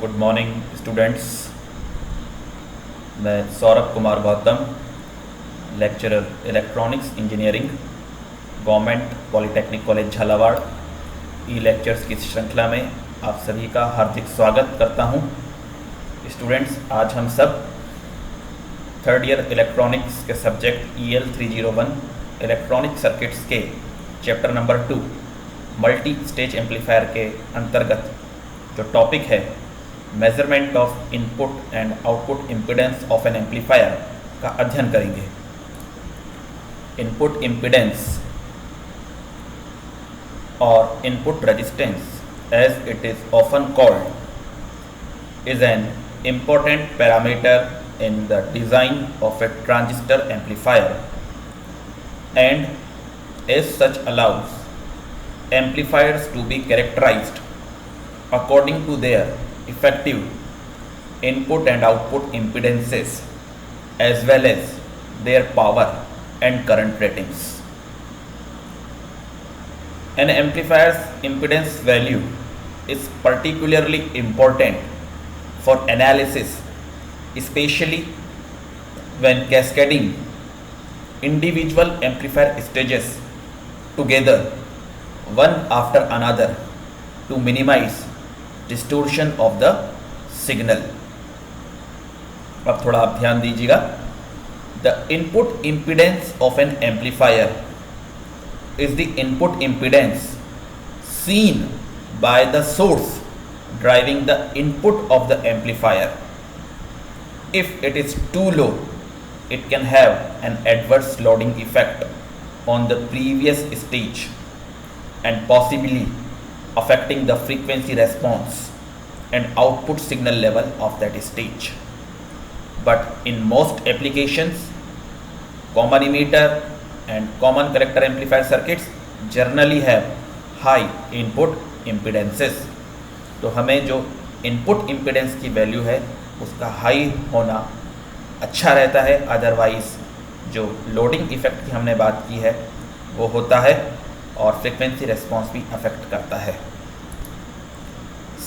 Good morning students. मैं Saurabh Kumar Gautam, lecturer electronics engineering, government polytechnic college Jhalawar e lectures की श्रृंखला में आप सभी का हार्दिक स्वागत करता हूं। स्टूडेंट्स, आज हम सब थर्ड ईयर इलेक्ट्रॉनिक्स के सब्जेक्ट EL 301 इलेक्ट्रॉनिक सर्किट्स के chapter number 2 multi stage amplifier के अंतर्गत जो टॉपिक है measurement of input and output impedance of an amplifier का अध्ययन करेंगे। इनपुट इम्पीडेंस और input resistance as it is often called is an important parameter in the design of a transistor amplifier and as such allows amplifiers to be characterized according to their effective input and output impedances as well as their power and current ratings. An amplifier's impedance value is particularly important for analysis, especially when cascading individual amplifier stages together one after another to minimize distortion of the signal. अब थोड़ा आप ध्यान दीजिएगा। The input impedance of an amplifier is the input impedance seen by the source driving the input of the amplifier. If it is too low, it can have an adverse loading effect on the previous stage and possibly affecting the frequency response and output signal level of that stage. But in most applications, common emitter and common collector amplifier circuits generally have high input impedances. तो हमें जो input impedance की value है उसका high होना अच्छा रहता है, अदरवाइज जो लोडिंग इफेक्ट की हमने बात की है वो होता है और फ्रीक्वेंसी रेस्पॉन्स भी अफेक्ट करता है।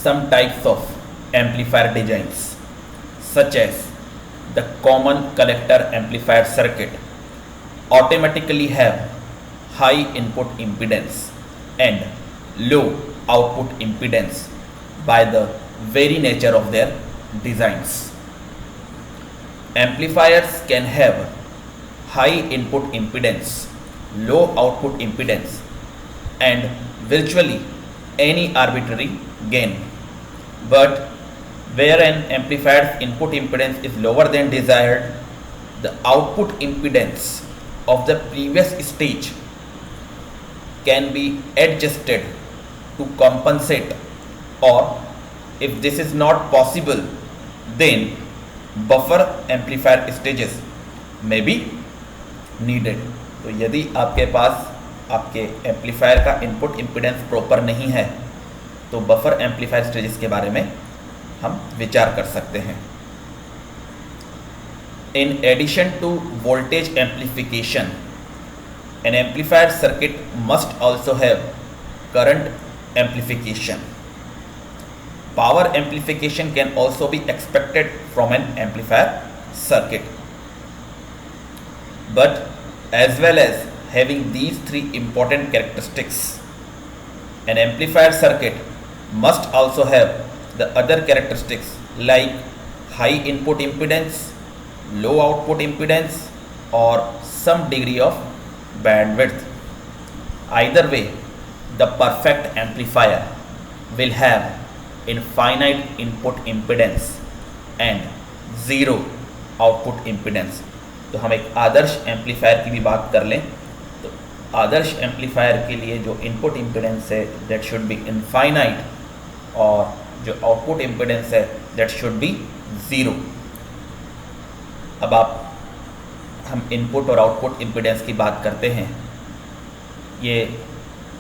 Some types of amplifier designs such as the common collector amplifier circuit automatically have high input impedance and low output impedance by the very nature of their designs. Amplifiers can have high input impedance, low output impedance and virtually any arbitrary gain. But where an amplifier's input impedance is lower than desired, the output impedance of the previous stage can be adjusted to compensate, or if this is not possible, then buffer amplifier stages may be needed. तो यदि आपके पास आपके amplifier का input impedance proper नहीं है तो buffer amplifier stages के बारे में हम विचार कर सकते हैं। In addition to voltage amplification, an amplifier circuit must also have current amplification. Power amplification can also be expected from an amplifier circuit. But as well as having these three important characteristics, an amplifier circuit must also have the other characteristics like high input impedance, low output impedance or some degree of bandwidth. Either way, the perfect amplifier will have infinite input impedance and zero output impedance. तो हम एक आदर्श amplifier की भी बात कर लें तो आदर्श amplifier के लिए जो इनपुट इम्पीडेंस है दैट शुड बी इनफाइनाइट और जो आउटपुट इम्पीडेंस है दैट शुड बी ज़ीरो। अब हम इनपुट और आउटपुट इम्पीडेंस की बात करते हैं। ये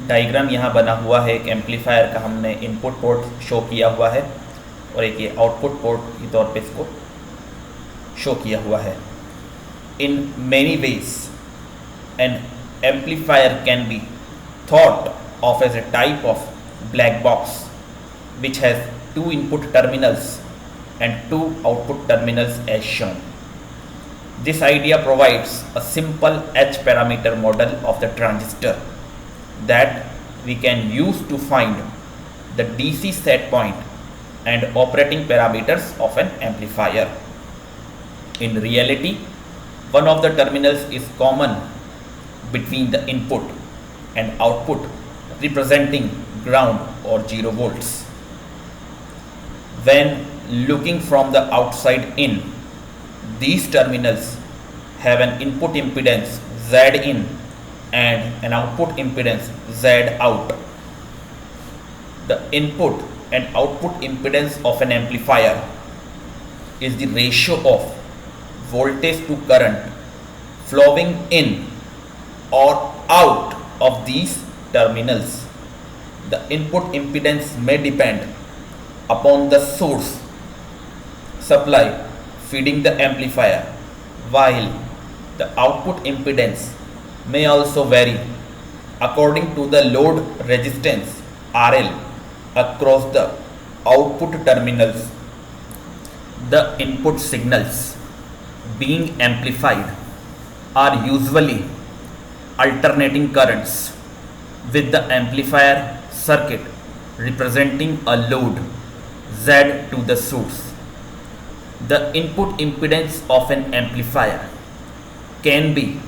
डायग्राम यहाँ बना हुआ है, एक एम्पलीफायर का हमने इनपुट पोर्ट शो किया हुआ है और एक ये आउटपुट पोर्ट के तौर पे इसको शो किया हुआ है। In many ways an amplifier can be thought of as a type of black box which has two input terminals and two output terminals as shown. This idea provides a simple H parameter model of the transistor that we can use to find the DC set point and operating parameters of an amplifier. In reality, one of the terminals is common between the input and output, representing ground or 0 volts. When looking from the outside in, these terminals have an input impedance Z in and an output impedance Z out. The input and output impedance of an amplifier is the ratio of voltage to current flowing in or out of these terminals. The input impedance may depend upon the source supply feeding the amplifier, while the output impedance may also vary according to the load resistance RL across the output terminals. The input signals being amplified are usually alternating currents, with the amplifier circuit representing a load Z to the source. The input impedance of an amplifier can be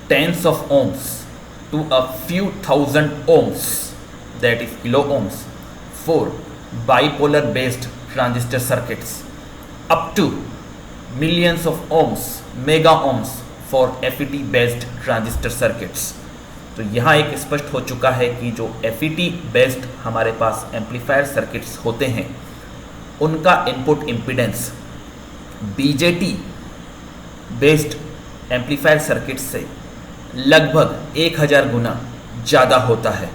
tens of ohms to a few thousand ohms, that is kilo ohms, for bipolar based transistor circuits, up to millions of ohms, mega ohms for FET based transistor circuits. तो यहाँ एक स्पष्ट हो चुका है कि जो FET based हमारे पास एम्पलीफायर सर्किट्स होते हैं उनका input impedance BJT based amplifier circuit से लगभग 1000 गुना ज़्यादा होता है.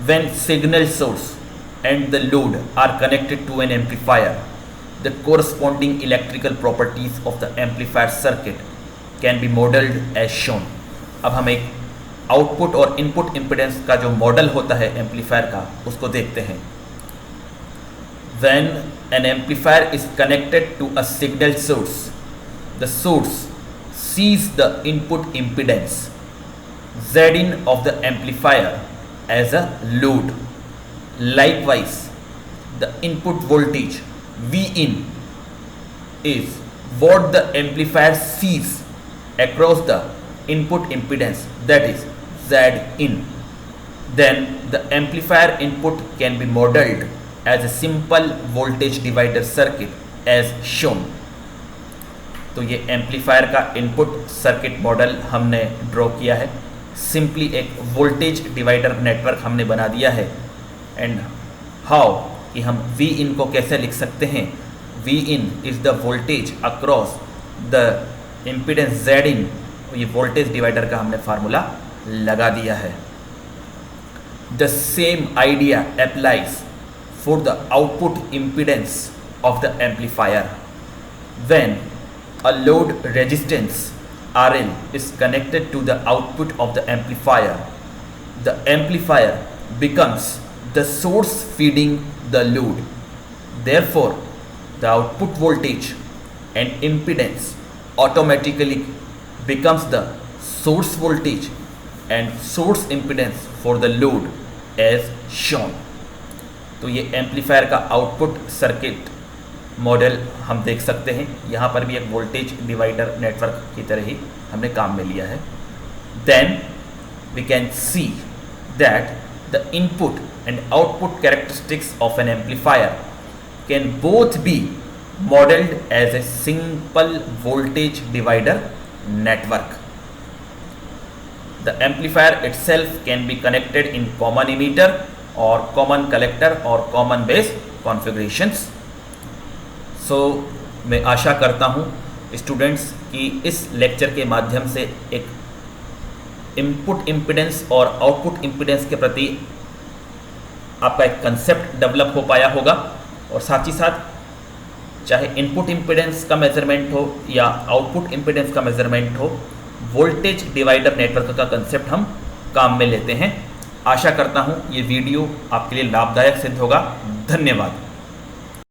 When signal source and the load are connected to an amplifier, the corresponding electrical properties of the amplifier circuit can be modeled as shown. अब हम एक आउटपुट और input impedance का जो मॉडल होता है एम्पलीफायर का उसको देखते हैं. When an amplifier is connected to a signal source, the source sees the input impedance Zin of the amplifier as a load. Likewise, the input voltage Vin is what the amplifier sees across the input impedance, that is Zin. Then the amplifier input can be modeled as a simple voltage divider circuit as shown. तो ये amplifier का input circuit model हमने draw किया है. Simply एक voltage divider network हमने बना दिया है. एंड हाउ कि हम वी इन को कैसे लिख सकते हैं. V in is the voltage across the impedance Z in. ये वोल्टेज डिवाइडर का हमने फार्मूला लगा दिया है. The same idea applies for the output impedance of the amplifier. When a load resistance RL is connected to the output of the amplifier becomes the source feeding the load. Therefore, the output voltage and impedance automatically becomes the source voltage and source impedance for the load as shown. तो ये amplifier का output circuit model हम देख सकते हैं. यहाँ पर भी एक वोल्टेज डिवाइडर नेटवर्क की तरह ही हमने काम में लिया है. Then we can see that the input and output characteristics of an amplifier can both be modelled as a simple voltage divider network. The amplifier itself can be connected in common emitter और common collector और common base configurations. So मैं आशा करता हूँ students कि इस lecture के माध्यम से एक इनपुट इम्पीडेंस और आउटपुट इम्पीडेंस के प्रति आपका एक कंसेप्ट डेवलप हो पाया होगा. और साथ ही साथ चाहे इनपुट इम्पीडेंस का मेजरमेंट हो या आउटपुट इम्पीडेंस का मेजरमेंट हो, वोल्टेज डिवाइडर नेटवर्क का कंसेप्ट हम काम में लेते हैं. आशा करता हूँ ये वीडियो आपके लिए लाभदायक सिद्ध होगा. धन्यवाद।